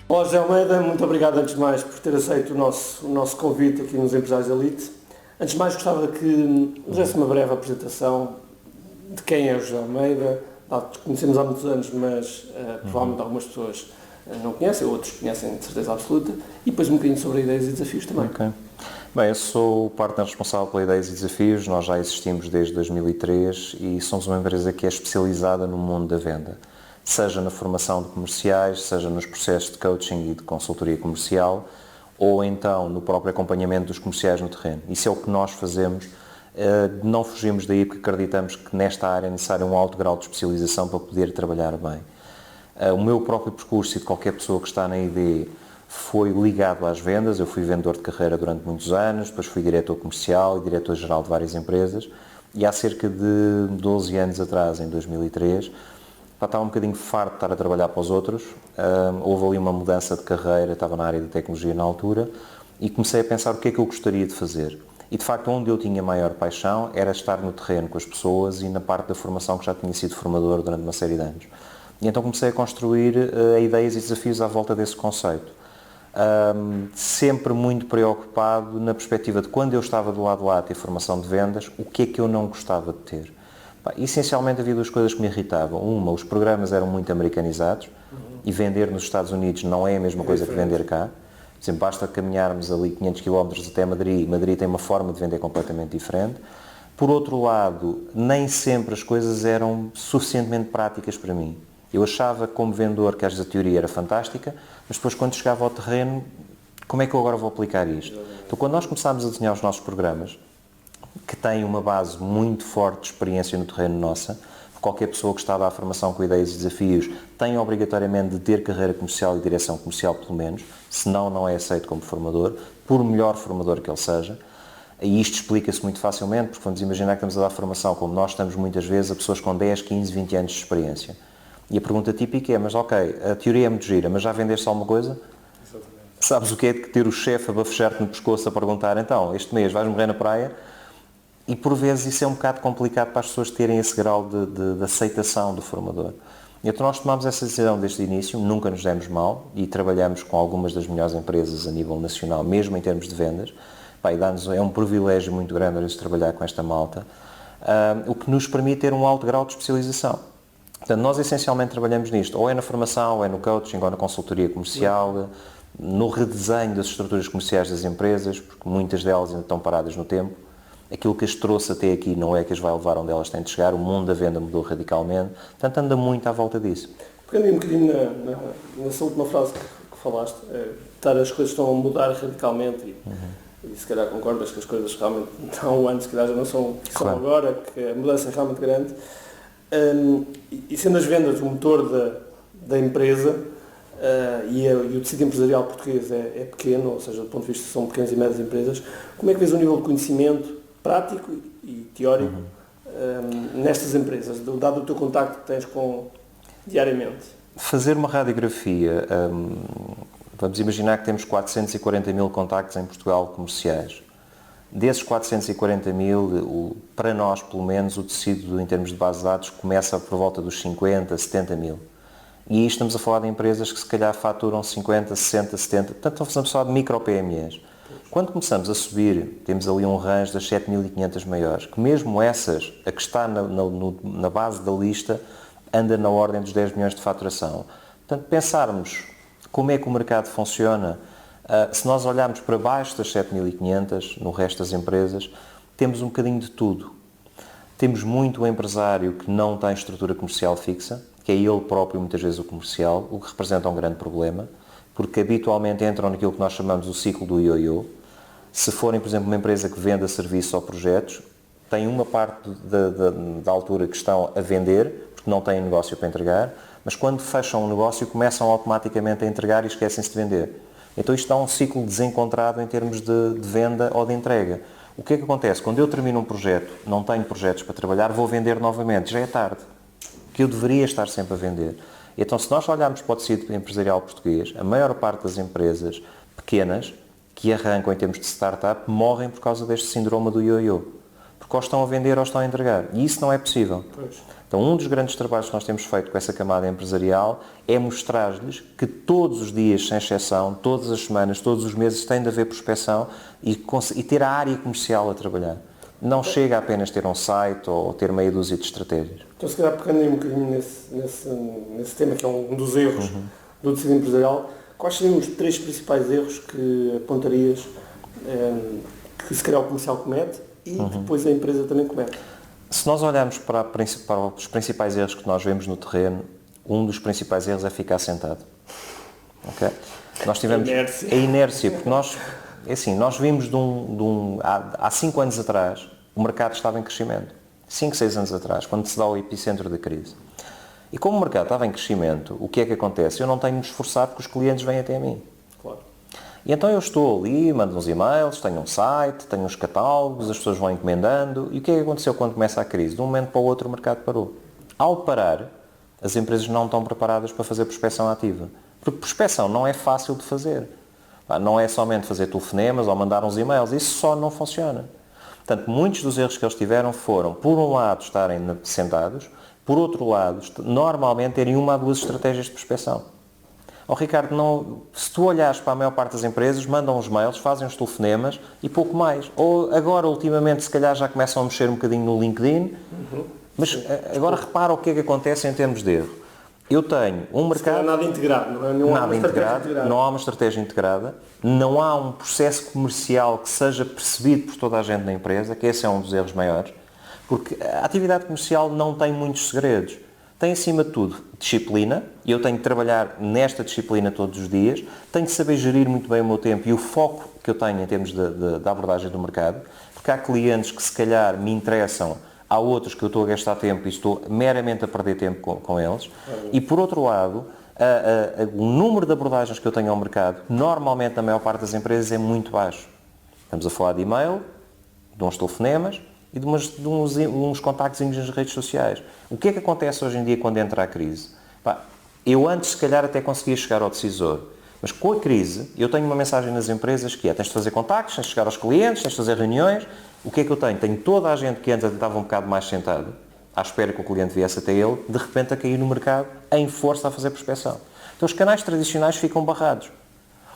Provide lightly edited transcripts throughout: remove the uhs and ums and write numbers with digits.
Olá, José Almeida, muito obrigado antes de mais por ter aceito o nosso convite aqui nos Empresários Elite. Antes de mais gostava que nos desse uma breve apresentação de quem é o José Almeida. Te conhecemos há muitos anos, mas provavelmente algumas pessoas não conhecem, outros conhecem de certeza absoluta, e depois um bocadinho sobre ideias e desafios também. Ok. Bem, eu sou o partner responsável pela Ideias e Desafios, nós já existimos desde 2003 e somos uma empresa que é especializada no mundo da venda, seja na formação de comerciais, seja nos processos de coaching e de consultoria comercial, ou então no próprio acompanhamento dos comerciais no terreno. Isso é o que nós fazemos, não fugimos daí porque acreditamos que nesta área é necessário um alto grau de especialização para poder trabalhar bem. O meu próprio percurso e de qualquer pessoa que está na ID foi ligado às vendas. Eu fui vendedor de carreira durante muitos anos, depois fui diretor comercial e diretor-geral de várias empresas, e há cerca de 12 anos atrás, em 2003, estava um bocadinho farto de estar a trabalhar para os outros. Houve ali uma mudança de carreira, estava na área de tecnologia na altura, e comecei a pensar o que é que eu gostaria de fazer. E de facto onde eu tinha maior paixão era estar no terreno com as pessoas e na parte da formação, que já tinha sido formador durante uma série de anos. E então comecei a construir ideias e desafios à volta desse conceito. Sempre muito preocupado na perspectiva de quando eu estava do lado de lá a ter formação de vendas, o que é que eu não gostava de ter. Essencialmente havia duas coisas que me irritavam. Uma, os programas eram muito americanizados e vender nos Estados Unidos não é a mesma coisa que vender cá. Por exemplo, basta caminharmos ali 500 km até Madrid, Madrid tem uma forma de vender completamente diferente. Por outro lado, nem sempre as coisas eram suficientemente práticas para mim. Eu achava, como vendedor, que às vezes a teoria era fantástica, mas depois quando chegava ao terreno, como é que eu agora vou aplicar isto? Então, quando nós começámos a desenhar os nossos programas, que têm uma base muito forte de experiência no terreno nossa, qualquer pessoa que está a dar formação com ideias e desafios tem obrigatoriamente de ter carreira comercial e direção comercial, pelo menos, senão não é aceito como formador, por melhor formador que ele seja. E isto explica-se muito facilmente, porque vamos imaginar que estamos a dar formação, como nós estamos muitas vezes, a pessoas com 10, 15, 20 anos de experiência. E a pergunta típica é, mas ok, a teoria é muito gira, mas já vendeste alguma coisa? Exatamente. Sabes o que é de ter o chefe a bafejar-te no pescoço a perguntar, então, este mês vais morrer na praia? E por vezes isso é um bocado complicado para as pessoas terem esse grau de aceitação do formador. Então nós tomámos essa decisão desde o início, nunca nos demos mal e trabalhamos com algumas das melhores empresas a nível nacional, mesmo em termos de vendas. É um privilégio muito grande às vezes trabalhar com esta malta, o que nos permite ter um alto grau de especialização. Portanto, nós essencialmente trabalhamos nisto, ou é na formação, ou é no coaching, ou na consultoria comercial, no redesenho das estruturas comerciais das empresas, porque muitas delas ainda estão paradas no tempo. Aquilo que as trouxe até aqui não é que as vai levar onde elas têm de chegar, o mundo da venda mudou radicalmente, portanto anda muito à volta disso. Pegando um bocadinho nessa última frase que falaste, as coisas estão a mudar radicalmente e se calhar concordas que as coisas realmente há um ano, se calhar já não são o que são agora, que a mudança é realmente grande. E sendo as vendas o motor da empresa e o tecido empresarial português é pequeno, ou seja, do ponto de vista são pequenas e médias empresas, como é que vês o nível de conhecimento prático e teórico nestas empresas, dado o teu contacto que tens diariamente? Fazer uma radiografia, vamos imaginar que temos 440 mil contactos em Portugal comerciais. Desses 440 mil, para nós, pelo menos, o tecido em termos de base de dados começa por volta dos 50, 70 mil. E aí estamos a falar de empresas que se calhar faturam 50, 60, 70, portanto estamos a falar de micro PMEs. Quando começamos a subir, temos ali um range das 7.500 maiores, que mesmo essas, a que está na base da lista, anda na ordem dos 10 milhões de faturação. Portanto, pensarmos como é que o mercado funciona, se nós olharmos para baixo das 7.500, no resto das empresas, temos um bocadinho de tudo. Temos muito o empresário que não tem estrutura comercial fixa, que é ele próprio muitas vezes o comercial, o que representa um grande problema, porque habitualmente entram naquilo que nós chamamos o ciclo do ioiô. Se forem, por exemplo, uma empresa que venda serviços ou projetos, tem uma parte da altura que estão a vender, porque não têm negócio para entregar, mas quando fecham o negócio começam automaticamente a entregar e esquecem-se de vender. Então isto dá um ciclo desencontrado em termos de venda ou de entrega. O que é que acontece? Quando eu termino um projeto, não tenho projetos para trabalhar, vou vender novamente, já é tarde, que eu deveria estar sempre a vender. Então, se nós olharmos para o tecido empresarial português, a maior parte das empresas pequenas que arrancam em termos de startup morrem por causa deste síndrome do ioiô. porque ou estão a vender ou estão a entregar. E isso não é possível. Pois. Então, um dos grandes trabalhos que nós temos feito com essa camada empresarial é mostrar-lhes que todos os dias, sem exceção, todas as semanas, todos os meses, tem de haver prospecção e ter a área comercial a trabalhar. Não chega a apenas ter um site ou ter meia dúzia de estratégias. Então, se calhar, pegando aí um bocadinho nesse tema, que é um dos erros do tecido empresarial, quais seriam os 3 principais erros que apontarias que se calhar o comercial comete e depois a empresa também comete? Se nós olharmos para os principais erros que nós vemos no terreno, um dos principais erros é ficar sentado. Okay? Nós tivemos a inércia, porque nós vimos há 5 anos atrás, o mercado estava em crescimento. 5, 6 anos atrás, quando se dá o epicentro da crise. E como o mercado estava em crescimento, o que é que acontece? Eu não tenho de me esforçar porque os clientes vêm até mim. Claro. E então eu estou ali, mando uns e-mails, tenho um site, tenho uns catálogos, as pessoas vão encomendando. E o que é que aconteceu quando começa a crise? De um momento para o outro o mercado parou. Ao parar, as empresas não estão preparadas para fazer prospecção ativa. Porque prospecção não é fácil de fazer. Não é somente fazer telefonemas ou mandar uns e-mails. Isso só não funciona. Portanto, muitos dos erros que eles tiveram foram, por um lado, estarem sentados, por outro lado, normalmente terem 1 a 2 estratégias de prospecção. Ricardo, se tu olhares para a maior parte das empresas, mandam os mails, fazem os telefonemas e pouco mais. Ou agora, ultimamente, se calhar já começam a mexer um bocadinho no LinkedIn. Mas agora repara o que é que acontece em termos de erro. Eu tenho um mercado... Não é nada integrado, não há uma estratégia integrada, não há um processo comercial que seja percebido por toda a gente na empresa, que esse é um dos erros maiores, porque a atividade comercial não tem muitos segredos. Tem, acima de tudo, disciplina, e eu tenho que trabalhar nesta disciplina todos os dias, tenho que saber gerir muito bem o meu tempo e o foco que eu tenho em termos da abordagem do mercado, porque há clientes que se calhar me interessam, há outros que eu estou a gastar tempo e estou meramente a perder tempo com eles, e por outro lado, o número de abordagens que eu tenho ao mercado, normalmente na maior parte das empresas é muito baixo. Estamos a falar de e-mail, de uns telefonemas, e de uns contactos nas redes sociais. O que é que acontece hoje em dia quando entra a crise? Eu antes, se calhar, até conseguia chegar ao decisor, mas com a crise, eu tenho uma mensagem nas empresas que é: tens de fazer contactos, tens de chegar aos clientes, tens de fazer reuniões. O que é que eu tenho? Tenho toda a gente que antes estava um bocado mais sentado, à espera que o cliente viesse até ele, de repente a cair no mercado, em força a fazer prospecção. Então os canais tradicionais ficam barrados.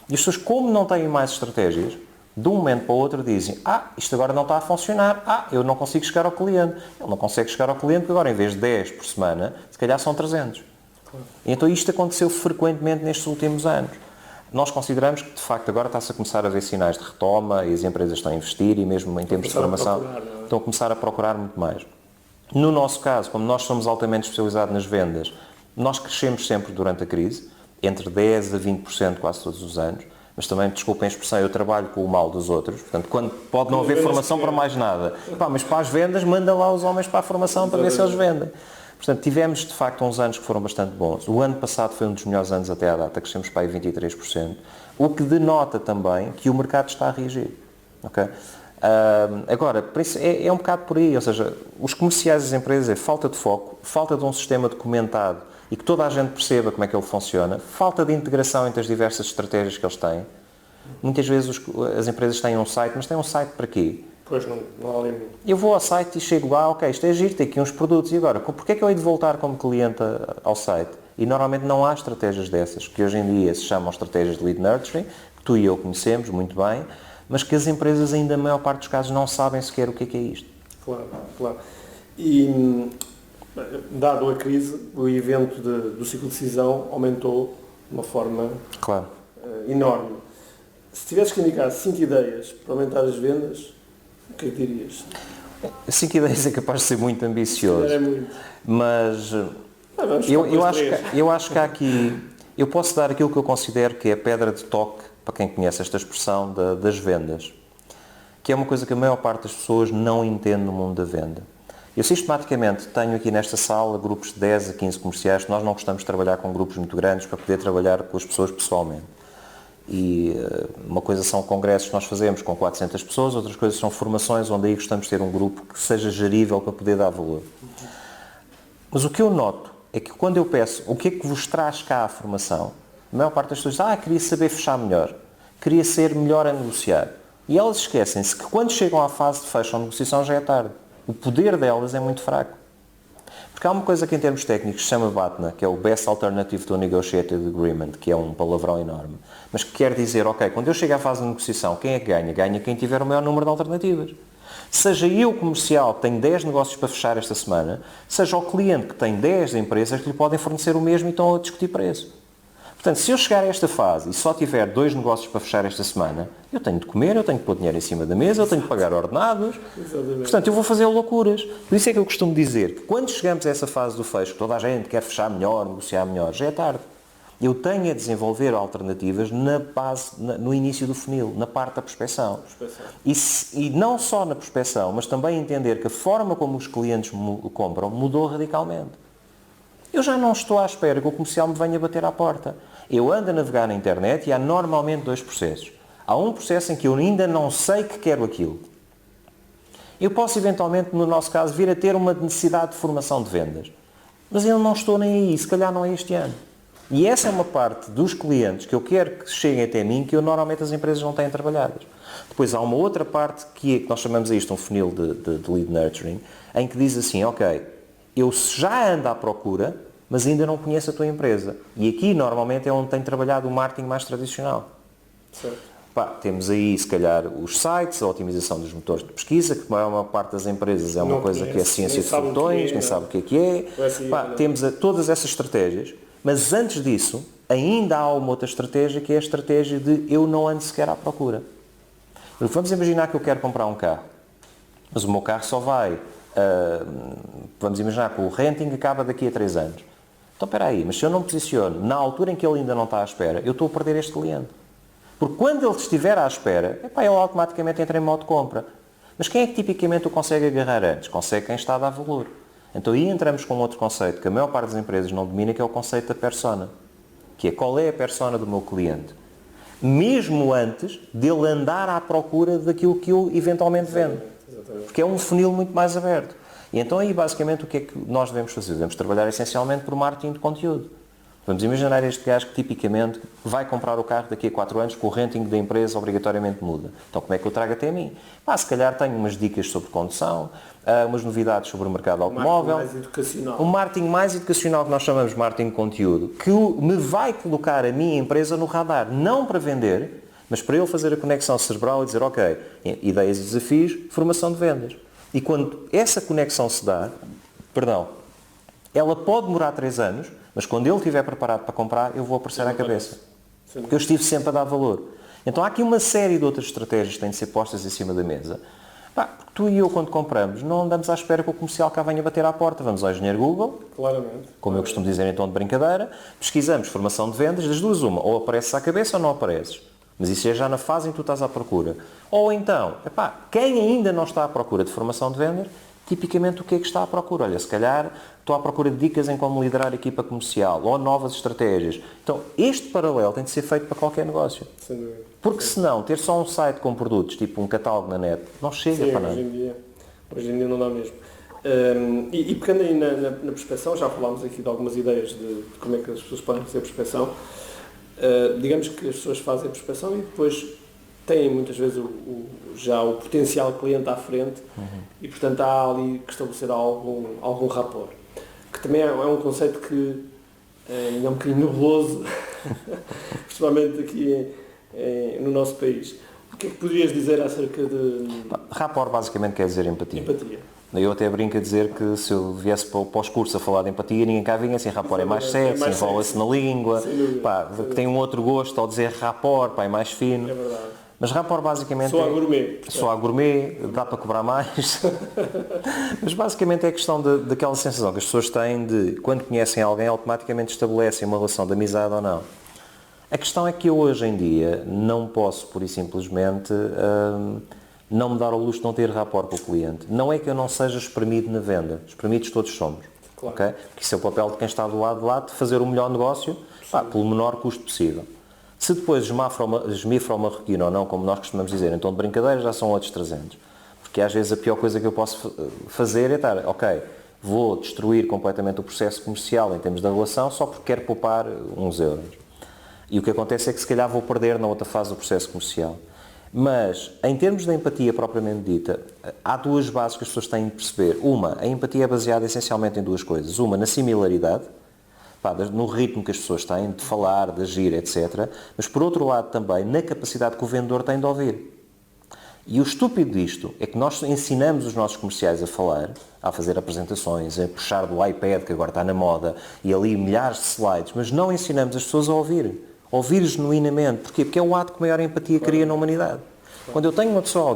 E as pessoas, como não têm mais estratégias, de um momento para o outro dizem: isto agora não está a funcionar, eu não consigo chegar ao cliente. Ele não consegue chegar ao cliente porque agora, em vez de 10 por semana, se calhar são 300. E então isto aconteceu frequentemente nestes últimos anos. Nós consideramos que, de facto, agora está-se a começar a ver sinais de retoma e as empresas estão a investir e mesmo em termos de formação estão a começar a procurar muito mais. No nosso caso, como nós somos altamente especializados nas vendas, nós crescemos sempre durante a crise, entre 10% a 20% quase todos os anos. Mas também, desculpem a expressão, eu trabalho com o mal dos outros, portanto, quando pode não haver formação para mais nada. Mas para as vendas, manda lá os homens para a formação para ver se eles vendem. Portanto, tivemos, de facto, uns anos que foram bastante bons. O ano passado foi um dos melhores anos até à data, crescemos para aí 23%, o que denota também que o mercado está a reagir. Okay? Agora, é um bocado por aí, ou seja, os comerciais das empresas é falta de foco, falta de um sistema documentado e que toda a gente perceba como é que ele funciona, falta de integração entre as diversas estratégias que eles têm. Muitas vezes as empresas têm um site, mas têm um site para quê? Pois não há limite. Eu vou ao site e chego lá, ok, isto é giro, tem aqui uns produtos, e agora, porquê é que eu hei de voltar como cliente ao site? E normalmente não há estratégias dessas, que hoje em dia se chamam estratégias de lead nurturing, que tu e eu conhecemos muito bem, mas que as empresas ainda, na maior parte dos casos, não sabem sequer o que é isto. Claro. E, dado a crise, o evento do ciclo de decisão aumentou de uma forma enorme. Se tivesse que indicar 5 ideias para aumentar as vendas, o que é que dirias? 5 ideias é capaz de ser muito ambicioso. É muito. Mas eu acho que há aqui... Eu posso dar aquilo que eu considero que é a pedra de toque, para quem conhece esta expressão, das vendas. Que é uma coisa que a maior parte das pessoas não entende no mundo da venda. Eu sistematicamente tenho aqui nesta sala grupos de 10 a 15 comerciais, que nós não gostamos de trabalhar com grupos muito grandes para poder trabalhar com as pessoas pessoalmente. E uma coisa são congressos que nós fazemos com 400 pessoas, outras coisas são formações onde aí gostamos de ter um grupo que seja gerível para poder dar valor. Mas o que eu noto é que quando eu peço o que é que vos traz cá a formação, a maior parte das pessoas diz: queria saber fechar melhor, queria ser melhor a negociar. E elas esquecem-se que quando chegam à fase de fecho ou negociação já é tarde. O poder delas é muito fraco. Porque há uma coisa que em termos técnicos se chama BATNA, que é o Best Alternative to a Negotiated Agreement, que é um palavrão enorme. Mas que quer dizer, ok, quando eu chego à fase de negociação, quem é que ganha? Ganha quem tiver o maior número de alternativas. Seja eu, comercial, que tenho 10 negócios para fechar esta semana, seja o cliente que tem 10 empresas que lhe podem fornecer o mesmo e estão a discutir preço. Portanto, se eu chegar a esta fase e só tiver 2 negócios para fechar esta semana, eu tenho de comer, eu tenho de pôr dinheiro em cima da mesa, eu tenho de pagar ordenados. Portanto, eu vou fazer loucuras. Por isso é que eu costumo dizer que quando chegamos a essa fase do fecho, que toda a gente quer fechar melhor, negociar melhor, já é tarde. Eu tenho a desenvolver alternativas na base, no início do funil, na parte da prospecção. E não só na prospecção, mas também entender que a forma como os clientes compram mudou radicalmente. Eu já não estou à espera que o comercial me venha bater à porta. Eu ando a navegar na internet e há normalmente 2 processos. Há um processo em que eu ainda não sei que quero aquilo. Eu posso eventualmente, no nosso caso, vir a ter uma necessidade de formação de vendas. Mas eu não estou nem aí, se calhar não é este ano. E essa é uma parte dos clientes que eu quero que cheguem até mim, que eu normalmente as empresas não têm trabalhadas. Depois há uma outra parte que nós chamamos isto um funil de lead nurturing, em que diz assim, ok, eu já ando à procura, mas ainda não conheço a tua empresa. E aqui, normalmente, é onde tenho trabalhado o marketing mais tradicional. Certo. Temos aí, se calhar, os sites, a otimização dos motores de pesquisa, que a maior parte das empresas é uma Não coisa conhece, que é ciência nem de sabe o que botões, é, nem sabe o que é. assim, Temos todas essas estratégias, mas antes disso, ainda há uma outra estratégia, que é a estratégia de eu não ando sequer à procura. Porque vamos imaginar que eu quero comprar um carro, mas o meu carro só vai... vamos imaginar que o renting acaba daqui a 3 anos. Então, espera aí, mas se eu não me posiciono na altura em que ele ainda não está à espera, eu estou a perder este cliente. Porque quando ele estiver à espera, ele automaticamente entra em modo de compra. Mas quem é que tipicamente o consegue agarrar antes? Consegue quem está a dar valor. Então aí entramos com outro conceito que a maior parte das empresas não domina, que é o conceito da persona. Que é qual é a persona do meu cliente. Mesmo antes dele andar à procura daquilo que eu eventualmente vendo. Porque é um funil muito mais aberto. E então aí basicamente o que é que nós devemos fazer? Devemos trabalhar essencialmente por marketing de conteúdo. Vamos imaginar este gajo que tipicamente vai comprar o carro daqui a 4 anos, que o rating da empresa obrigatoriamente muda. Então como é que eu trago até mim? Se calhar tenho umas dicas sobre condução, umas novidades sobre o mercado automóvel. Mais educacional. Um marketing mais educacional que nós chamamos de marketing de conteúdo, que me vai colocar a minha empresa no radar, não para vender, mas para ele fazer a conexão cerebral e dizer, ok, ideias e desafios, formação de vendas. E quando essa conexão se dá, ela pode demorar 3 anos, mas quando ele estiver preparado para comprar, eu vou aparecer à cabeça. Porque eu estive sempre a dar valor. Então há aqui uma série de outras estratégias que têm de ser postas em cima da mesa. Porque tu e eu, quando compramos, não andamos à espera que o comercial cá venha bater à porta. Vamos ao engenheiro Google, Claramente. como eu costumo dizer em tom de brincadeira, pesquisamos formação de vendas, das duas uma, ou apareces à cabeça ou não apareces. Mas isso é já na fase em que tu estás à procura. Ou então, quem ainda não está à procura de formação de vendas, tipicamente o que é que está à procura? Olha, se calhar estou à procura de dicas em como liderar a equipa comercial ou novas estratégias. Então, este paralelo tem de ser feito para qualquer negócio. Sem dúvida. Porque senão, ter só um site com produtos, tipo um catálogo na net, não chega para nada. Hoje em dia não dá mesmo. E pegando aí na prospecção, já falámos aqui de algumas ideias de como é que as pessoas podem fazer prospecção. Digamos que as pessoas fazem a prospecção e depois têm muitas vezes já o potencial cliente à frente e portanto há ali que estabelecer algum rapport, que também é um conceito que é um bocadinho nebuloso, principalmente aqui no nosso país. O que é que poderias dizer acerca de... Rapport basicamente quer dizer empatia. Empatia. Eu até brinco a dizer que se eu viesse para os cursos a falar de empatia, ninguém cá vinha assim, rapport é mais sexy, enrola-se na língua, que tem um outro gosto ao dizer rapport, é mais fino. É verdade. Mas rapport basicamente Só a gourmet. Só a gourmet, dá para cobrar mais. Mas basicamente é a questão daquela sensação que as pessoas têm de, quando conhecem alguém, automaticamente estabelecem uma relação de amizade ou não. A questão é que eu hoje em dia não posso, pura e simplesmente, não me dar ao luxo de não ter rapport com o cliente. Não é que eu não seja espremido na venda. Espremidos todos somos. Claro. Okay? Porque isso é o papel de quem está do lado de lá, de fazer o melhor negócio pelo menor custo possível. Se depois esmifra uma rotina ou não, como nós costumamos dizer, então de brincadeira já são outros 300. Porque às vezes a pior coisa que eu posso fazer é estar, ok, vou destruir completamente o processo comercial em termos da relação só porque quero poupar uns euros. E o que acontece é que se calhar vou perder na outra fase do processo comercial. Mas, em termos de empatia propriamente dita, há duas bases que as pessoas têm de perceber. Uma, a empatia é baseada essencialmente em duas coisas. Uma, na similaridade, no ritmo que as pessoas têm de falar, de agir, etc. Mas, por outro lado, também na capacidade que o vendedor tem de ouvir. E o estúpido disto é que nós ensinamos os nossos comerciais a falar, a fazer apresentações, a puxar do iPad, que agora está na moda, e ali milhares de slides, mas não ensinamos as pessoas a ouvir. Ouvir genuinamente. Porquê? Porque é o ato que maior empatia cria na humanidade. Quando eu tenho uma pessoa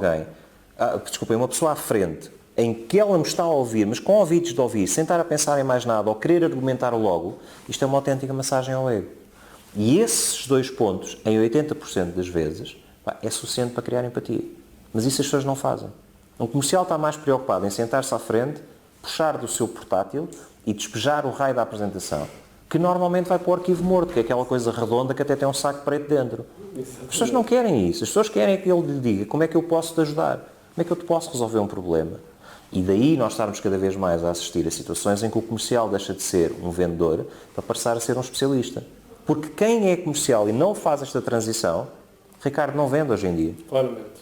uma pessoa à frente, em que ela me está a ouvir, mas com ouvidos de ouvir, sem estar a pensar em mais nada, ou querer argumentar logo, isto é uma autêntica massagem ao ego. E esses dois pontos, em 80% das vezes, é suficiente para criar empatia. Mas isso as pessoas não fazem. Um comercial está mais preocupado em sentar-se à frente, puxar do seu portátil e despejar o raio da apresentação, que normalmente vai para o arquivo morto, que é aquela coisa redonda que até tem um saco preto dentro. As pessoas não querem isso. As pessoas querem que ele lhe diga como é que eu posso te ajudar, como é que eu te posso resolver um problema. E daí nós estarmos cada vez mais a assistir a situações em que o comercial deixa de ser um vendedor para passar a ser um especialista. Porque quem é comercial e não faz esta transição, Ricardo, não vende hoje em dia. Claramente.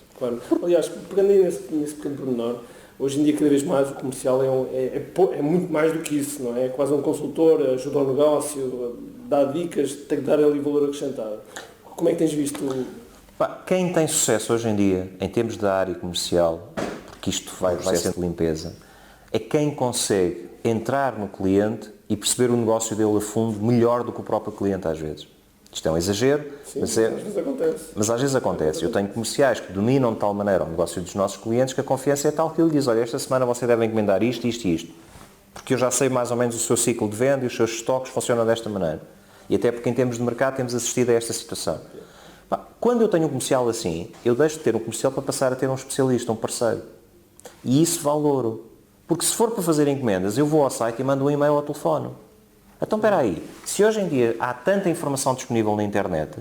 Aliás, pegando nesse pequeno pormenor, hoje em dia cada vez mais o comercial é muito mais do que isso, não é? É quase um consultor, ajuda ao negócio, dá dicas, tem que dar ali valor acrescentado. Como é que tens visto? Quem tem sucesso hoje em dia, em termos da área comercial, porque isto vai ser de limpeza, é quem consegue entrar no cliente e perceber o negócio dele a fundo melhor do que o próprio cliente às vezes. Isto é um exagero, sim, às vezes acontece. Mas às vezes acontece. Eu tenho comerciais que dominam de tal maneira o negócio dos nossos clientes que a confiança é tal que ele diz, olha, esta semana você deve encomendar isto, isto e isto. Porque eu já sei mais ou menos o seu ciclo de venda e os seus estoques funcionam desta maneira. E até porque em termos de mercado temos assistido a esta situação. Quando eu tenho um comercial assim, eu deixo de ter um comercial para passar a ter um especialista, um parceiro. E isso vale ouro. Porque se for para fazer encomendas, eu vou ao site e mando um e-mail ao telefone. Então, espera aí, se hoje em dia há tanta informação disponível na internet,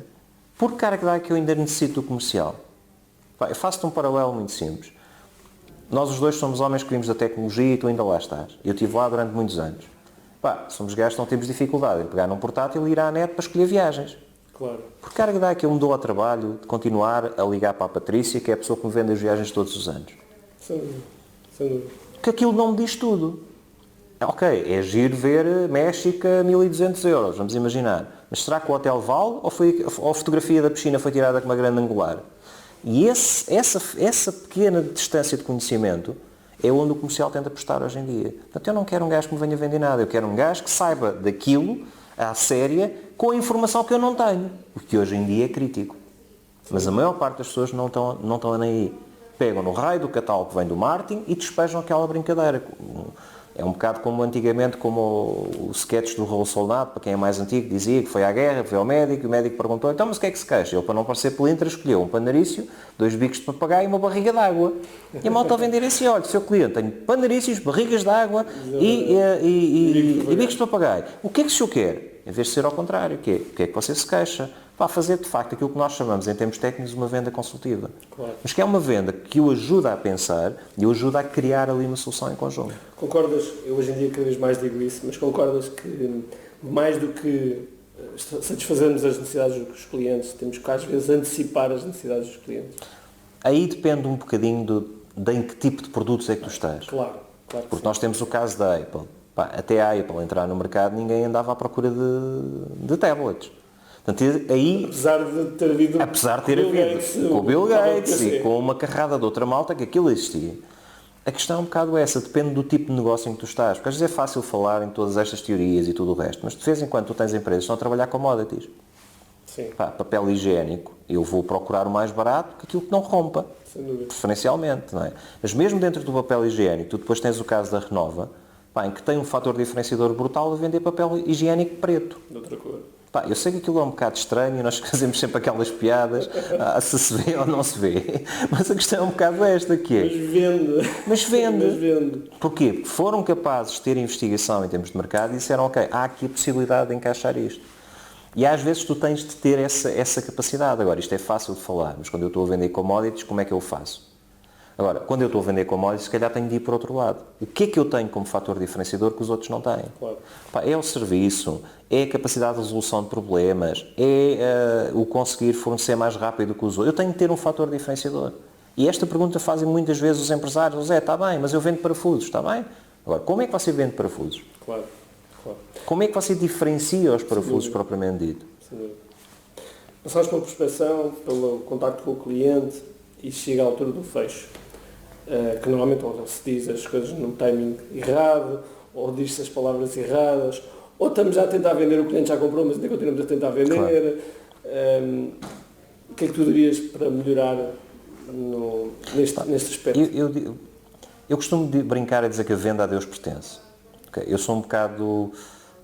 por que carga é que eu ainda necessito do comercial? Eu faço-te um paralelo muito simples. Nós os dois somos homens que vimos da tecnologia e tu ainda lá estás. Eu estive lá durante muitos anos. Somos gajos que não temos dificuldade em pegar num portátil e ir à net para escolher viagens. Claro. Por que carga é que eu me dou ao trabalho de continuar a ligar para a Patrícia, que é a pessoa que me vende as viagens todos os anos? Sem dúvida. Porque aquilo não me diz tudo. Ok, é giro ver México a 1.200 euros, vamos imaginar. Mas será que o hotel vale ou a fotografia da piscina foi tirada com uma grande angular? E essa pequena distância de conhecimento é onde o comercial tenta apostar hoje em dia. Portanto, eu não quero um gajo que me venha vender nada, eu quero um gajo que saiba daquilo à séria com a informação que eu não tenho, o que hoje em dia é crítico. Mas a maior parte das pessoas não estão nem aí. Pegam no raio do catálogo que vem do marketing e despejam aquela brincadeira. É um bocado como antigamente, como o sketch do Raul Soldado, para quem é mais antigo, dizia que foi à guerra, foi ao médico, e o médico perguntou, então mas o que é que se queixa? Ele, para não parecer pelintra, escolheu um panarício, 2 bicos de papagaio e uma barriga de água. E a malta a vender assim, olha, seu cliente, tenho panarícios, barrigas de água e bicos de papagaio. O que é que o senhor quer? Em vez de ser ao contrário, o que é que você se queixa? Para fazer, de facto, aquilo que nós chamamos, em termos técnicos, uma venda consultiva. Claro. Mas que é uma venda que o ajuda a pensar e o ajuda a criar ali uma solução em conjunto. Concordas, eu hoje em dia cada vez mais digo isso, mas concordas que mais do que satisfazermos as necessidades dos clientes, temos que às vezes antecipar as necessidades dos clientes? Aí depende um bocadinho de em que tipo de produtos é que tu estás. Claro. Porque nós temos o caso da Apple. Até a Apple entrar no mercado, ninguém andava à procura de tablets. Portanto, aí, apesar de ter havido com o Bill Gates e com uma carrada de outra malta que aquilo existia. A questão é um bocado essa, depende do tipo de negócio em que tu estás. Porque às vezes é fácil falar em todas estas teorias e tudo o resto, mas de vez em quando tu tens empresas que estão a trabalhar commodities. Sim. Papel higiênico, eu vou procurar o mais barato que aquilo que não rompa, preferencialmente, não é? Mas mesmo dentro do papel higiênico, tu depois tens o caso da Renova, em que tem um fator diferenciador brutal a vender papel higiênico preto. De outra cor. Eu sei que aquilo é um bocado estranho, nós fazemos sempre aquelas piadas, se vê ou não se vê, mas a questão é um bocado esta, que é... Mas vende. Porquê? Porque foram capazes de ter investigação em termos de mercado e disseram, ok, há aqui a possibilidade de encaixar isto. E às vezes tu tens de ter essa capacidade. Agora, isto é fácil de falar, mas quando eu estou a vender commodities, como é que eu faço? Agora, quando eu estou a vender commodities, se calhar tenho de ir por outro lado. O que é que eu tenho como fator diferenciador que os outros não têm? Claro. Pá, é o serviço, é a capacidade de resolução de problemas, é o conseguir fornecer mais rápido que os outros. Eu tenho de ter um fator diferenciador. E esta pergunta fazem muitas vezes os empresários. Está bem, mas eu vendo parafusos, está bem? Agora, como é que você vende parafusos? Claro, claro. Como é que você diferencia os parafusos propriamente dito? Passamos pela prospeção, pelo contacto com o cliente e chega à altura do fecho. Que normalmente ou se diz as coisas num timing errado, ou diz-se as palavras erradas, ou estamos já a tentar vender, o cliente já comprou, mas ainda continuamos a tentar vender. Claro. O que é que tu dirias para melhorar neste aspecto? Eu costumo brincar a dizer que a venda a Deus pertence. Okay? Eu sou um bocado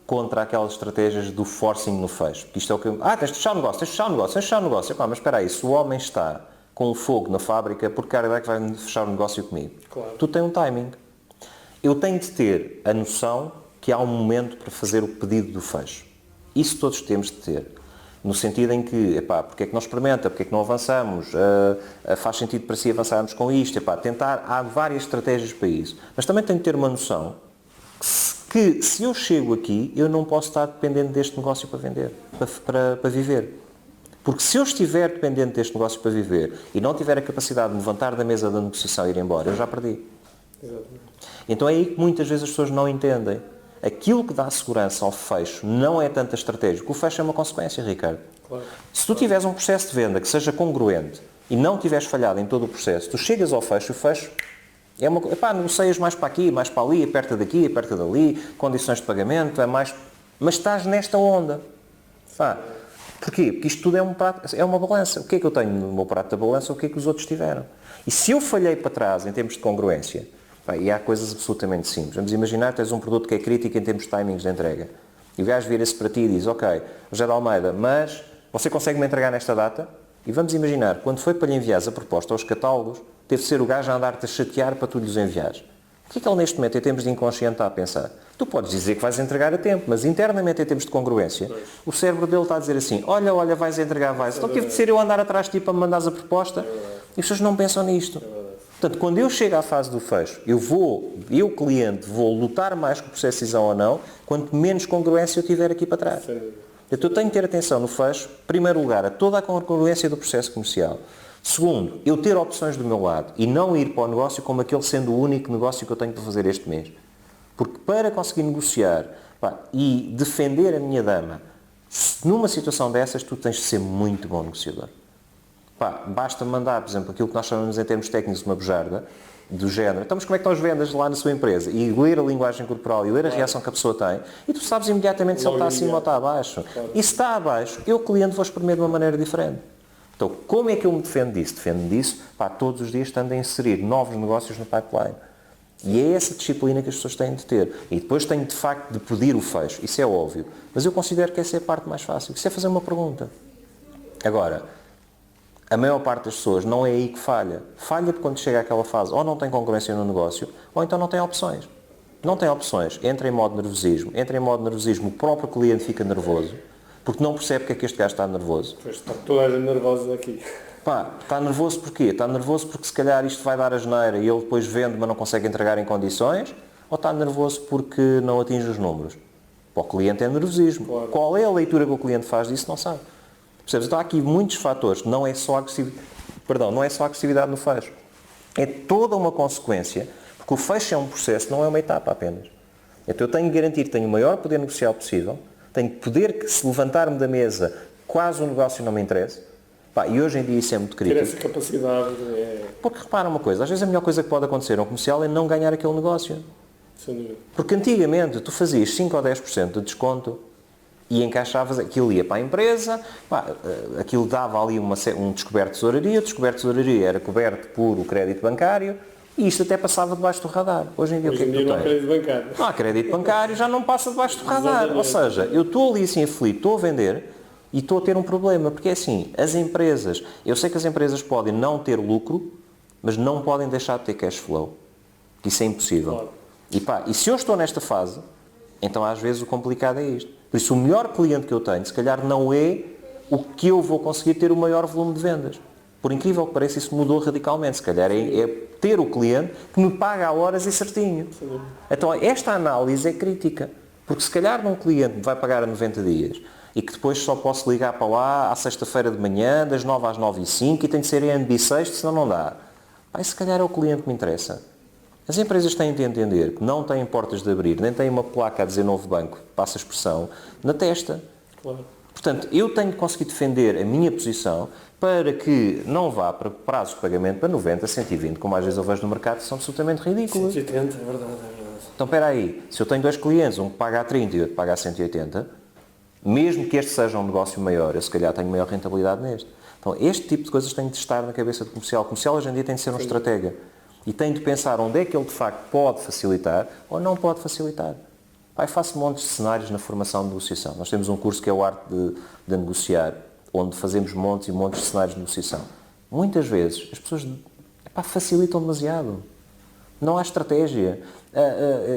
contra aquelas estratégias do forcing no fecho. Isto é o que tens de fechar o negócio, tens de fechar o negócio, tens de fechar o negócio. Epá, mas espera aí, se o homem está com o fogo na fábrica, por que cara é que vai fechar o negócio comigo? Claro. Tu tens um timing. Eu tenho de ter a noção que há um momento para fazer o pedido do fecho. Isso todos temos de ter. No sentido em que, porque é que não experimenta, porque é que não avançamos, faz sentido para si avançarmos com isto, tentar, há várias estratégias para isso. Mas também tenho de ter uma noção que se eu chego aqui, eu não posso estar dependente deste negócio para vender, para viver. Porque se eu estiver dependente deste negócio para viver e não tiver a capacidade de me levantar da mesa da negociação e ir embora, eu já perdi. Exatamente. Então é aí que muitas vezes as pessoas não entendem. Aquilo que dá segurança ao fecho não é tanta estratégia, porque o fecho é uma consequência, Ricardo. Claro. Se tu tiveres um processo de venda que seja congruente e não tiveres falhado em todo o processo, tu chegas ao fecho, o fecho é uma coisa, negocias mais para aqui, mais para ali, aperta daqui, aperta dali, condições de pagamento, é mais... Mas estás nesta onda. Porquê? Porque isto tudo é uma balança. O que é que eu tenho no meu prato da balança? O que é que os outros tiveram? E se eu falhei para trás em termos de congruência, e há coisas absolutamente simples. Vamos imaginar que tens um produto que é crítico em termos de timings de entrega. E o gajo vira-se para ti e diz, ok, José de Almeida, mas você consegue me entregar nesta data? E vamos imaginar, quando foi para lhe enviares a proposta aos catálogos, teve de ser o gajo a andar-te a chatear para tu lhes enviares. O que é que ele neste momento, em termos de inconsciente, está a pensar? Tu podes dizer que vais entregar a tempo, mas internamente, em termos de congruência, o cérebro dele está a dizer assim, olha, vais entregar, vais. Então tive de ser eu andar atrás de ti para me mandares a proposta? E as pessoas não pensam nisto. Portanto, quando eu chego à fase do fecho, eu cliente, vou lutar mais com o processo de decisão ou não, quanto menos congruência eu tiver aqui para trás. Então eu tenho que ter atenção no fecho, em primeiro lugar, a toda a congruência do processo comercial. Segundo, eu ter opções do meu lado e não ir para o negócio como aquele sendo o único negócio que eu tenho para fazer este mês. Porque para conseguir negociar e defender a minha dama, numa situação dessas, tu tens de ser muito bom negociador. Basta mandar, por exemplo, aquilo que nós chamamos em termos técnicos uma bujarda, do género, então mas como é que estão as vendas lá na sua empresa? E ler a linguagem corporal e ler a reação que a pessoa tem, e tu sabes imediatamente se ele está acima ou está abaixo. E se está abaixo, eu, cliente, vou espremer de uma maneira diferente. Então, como é que eu me defendo disso? Defendo disso, todos os dias estando a inserir novos negócios no pipeline. E é essa disciplina que as pessoas têm de ter. E depois tenho, de facto, de pedir o fecho. Isso é óbvio. Mas eu considero que essa é a parte mais fácil. Isso é fazer uma pergunta. Agora, a maior parte das pessoas não é aí que falha. Falha porque quando chega àquela fase ou não tem concorrência no negócio, ou então não tem opções. Não tem opções. Entra em modo nervosismo. O próprio cliente fica nervoso, porque não percebe porque é que este gajo está nervoso. Pois está toda a gente nervosa aqui. Está nervoso porquê? Está nervoso porque se calhar isto vai dar asneira e ele depois vende, mas não consegue entregar em condições? Ou está nervoso porque não atinge os números? Para o cliente é nervosismo. Claro. Qual é a leitura que o cliente faz disso? Não sabe. Percebes? Então há aqui muitos fatores. Não é só agressividade no fecho. É toda uma consequência, porque o fecho é um processo, não é uma etapa apenas. Então eu tenho que garantir que tenho o maior poder negocial possível, tenho que poder que se levantar-me da mesa, quase o negócio não me interessa. E hoje em dia isso é muito crítico. Ter essa capacidade Porque repara uma coisa, às vezes a melhor coisa que pode acontecer a um comercial é não ganhar aquele negócio. Sem dúvida. Porque antigamente tu fazias 5 ou 10% de desconto e encaixavas, aquilo ia para a empresa, aquilo dava ali um descoberto de tesouraria, o descoberto de tesouraria era coberto por o crédito bancário e isto até passava debaixo do radar. Hoje em dia o que é que tu tens? Não há crédito bancário. Não há crédito bancário, já não passa debaixo do radar. Ou seja, eu estou ali assim aflito, estou a vender e estou a ter um problema, porque é assim, as empresas, eu sei que as empresas podem não ter lucro, mas não podem deixar de ter cash flow. Isso é impossível. Claro. E se eu estou nesta fase, então às vezes o complicado é isto. Por isso o melhor cliente que eu tenho, se calhar não é o que eu vou conseguir ter o maior volume de vendas. Por incrível que pareça, isso mudou radicalmente. Se calhar é ter o cliente que me paga a horas e certinho. Sim. Então esta análise é crítica. Porque se calhar num cliente me vai pagar a 90 dias e que depois só posso ligar para lá à sexta-feira de manhã, das 9 às 9h05 e tem de ser em bissexto, senão não dá. Aí se calhar é o cliente que me interessa. As empresas têm de entender que não têm portas de abrir, nem têm uma placa a dizer novo banco, passa a expressão, na testa. Claro. Portanto, eu tenho de conseguir defender a minha posição para que não vá para prazos de pagamento para 90, 120, como às vezes eu vejo no mercado, que são absolutamente ridículos. 180, é verdade. Então, espera aí, se eu tenho 2 clientes, um que paga a 30 e outro que paga a 180, mesmo que este seja um negócio maior, eu se calhar tenho maior rentabilidade neste. Então, este tipo de coisas tem de estar na cabeça do comercial. O comercial hoje em dia tem de ser um estratega e tem de pensar onde é que ele de facto pode facilitar ou não pode facilitar. Eu faço montes de cenários na formação de negociação. Nós temos um curso que é o Arte de Negociar, onde fazemos montes e montes de cenários de negociação. Muitas vezes as pessoas facilitam demasiado. Não há estratégia.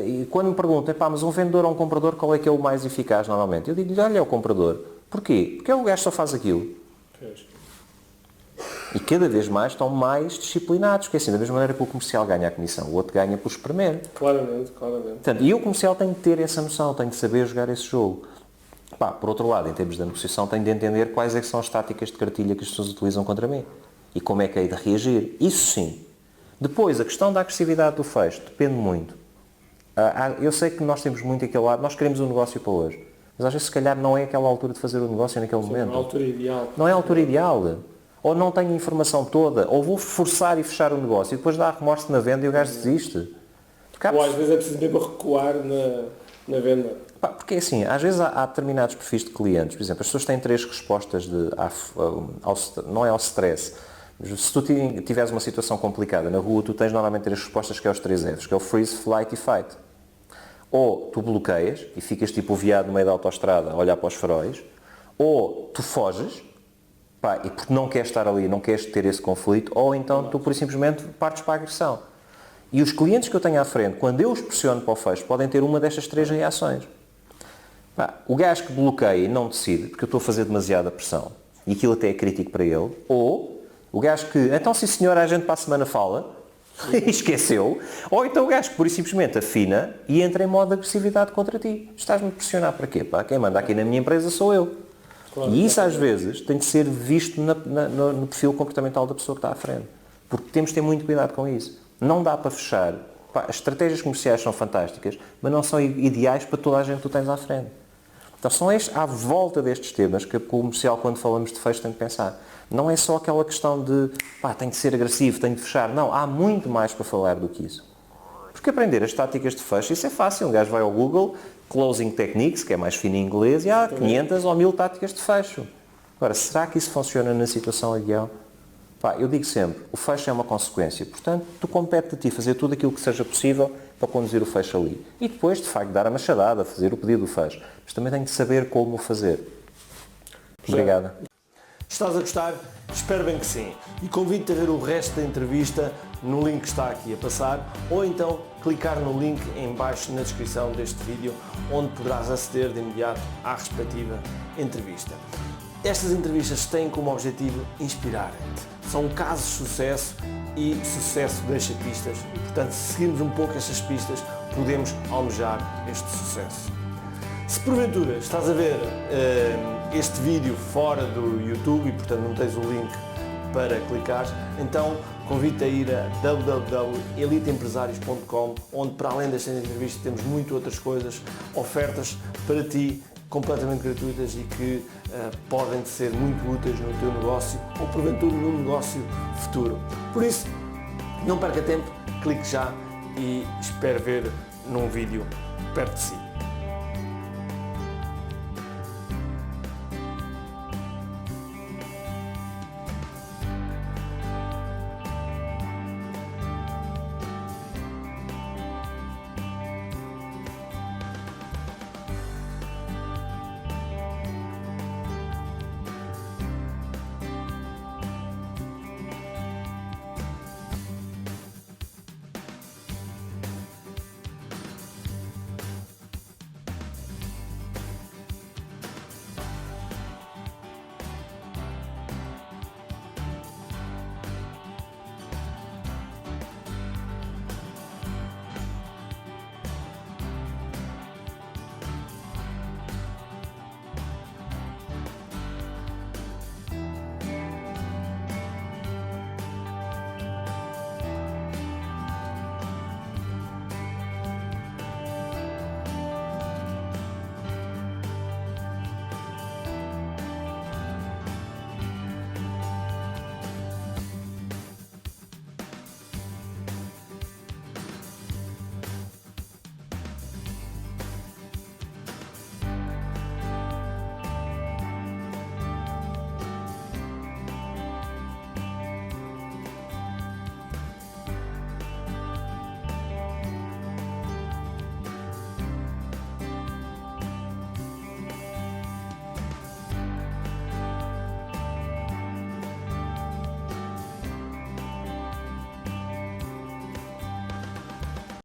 E quando me perguntam, mas um vendedor ou um comprador, qual é que é o mais eficaz normalmente? Eu digo-lhe, olha, é o comprador. Porquê? Porque o gajo só faz aquilo. E cada vez mais estão mais disciplinados, porque assim, da mesma maneira que o comercial ganha a comissão, o outro ganha por espremer. Claramente. Portanto, e o comercial tem de ter essa noção, tem de saber jogar esse jogo. Por outro lado, em termos de negociação, tem de entender quais é que são as táticas de cartilha que as pessoas utilizam contra mim. E como é que é de reagir. Isso sim. Depois, a questão da agressividade do fecho depende muito. Eu sei que nós temos muito aquele lado, nós queremos um negócio para hoje. Mas às vezes, se calhar, não é aquela altura de fazer o negócio naquele momento. Não é a altura ideal. Não é a altura ideal. Ou não tenho a informação toda, ou vou forçar e fechar o negócio e depois dá remorso na venda e o gajo desiste. Ou às vezes é preciso mesmo recuar na venda. Porque assim, às vezes há determinados perfis de clientes, por exemplo, as pessoas têm 3 respostas não é ao stress, mas se tu tiveres uma situação complicada na rua, tu tens normalmente 3 respostas que é os 3 Fs, que é o freeze, flight e fight. Ou tu bloqueias e ficas tipo o viado no meio da autoestrada a olhar para os faróis, ou tu foges, e porque não queres estar ali, não queres ter esse conflito, ou então tu, por simplesmente, partes para a agressão. E os clientes que eu tenho à frente, quando eu os pressiono para o fecho, podem ter uma destas 3 reações. O gajo que bloqueia e não decide, porque eu estou a fazer demasiada pressão, e aquilo até é crítico para ele, ou o gajo que, então sim senhor, a gente para a semana fala, e esqueceu, ou então o gajo que, por simplesmente, afina e entra em modo de agressividade contra ti. Estás-me a pressionar para quê? Quem manda aqui na minha empresa sou eu. Claro, e isso às vezes tem de ser visto no perfil comportamental da pessoa que está à frente. Porque temos de ter muito cuidado com isso. Não dá para fechar. As estratégias comerciais são fantásticas, mas não são ideais para toda a gente que tu tens à frente. Então são à volta destes temas que o comercial, quando falamos de fecho, tem de pensar. Não é só aquela questão de tem de ser agressivo, tem de fechar. Não, há muito mais para falar do que isso. Porque aprender as táticas de fecho, isso é fácil. Um gajo vai ao Google, Closing Techniques, que é mais fino em inglês, e há 500 ou 1000 táticas de fecho. Agora, será que isso funciona na situação ideal? Eu digo sempre, o fecho é uma consequência. Portanto, tu compete a ti fazer tudo aquilo que seja possível para conduzir o fecho ali. E depois, de facto, dar a machadada, fazer o pedido do fecho. Mas também tem de saber como o fazer. Obrigado. Estás a gostar? Espero bem que sim. E convido-te a ver o resto da entrevista no link que está aqui a passar, ou então clicar no link em baixo na descrição deste vídeo, onde poderás aceder de imediato à respectiva entrevista. Estas entrevistas têm como objetivo inspirar-te. São casos de sucesso e sucesso deixa pistas. E, portanto, se seguirmos um pouco estas pistas, podemos almejar este sucesso. Se porventura estás a ver este vídeo fora do YouTube e, portanto, não tens o link para clicar, então convido-te a ir a www.eliteempresarios.com, onde, para além destas entrevistas, temos muito outras coisas, ofertas para ti, completamente gratuitas e que podem ser muito úteis no teu negócio ou, porventura, num negócio futuro. Por isso, não perca tempo, clique já e espero ver num vídeo perto de si.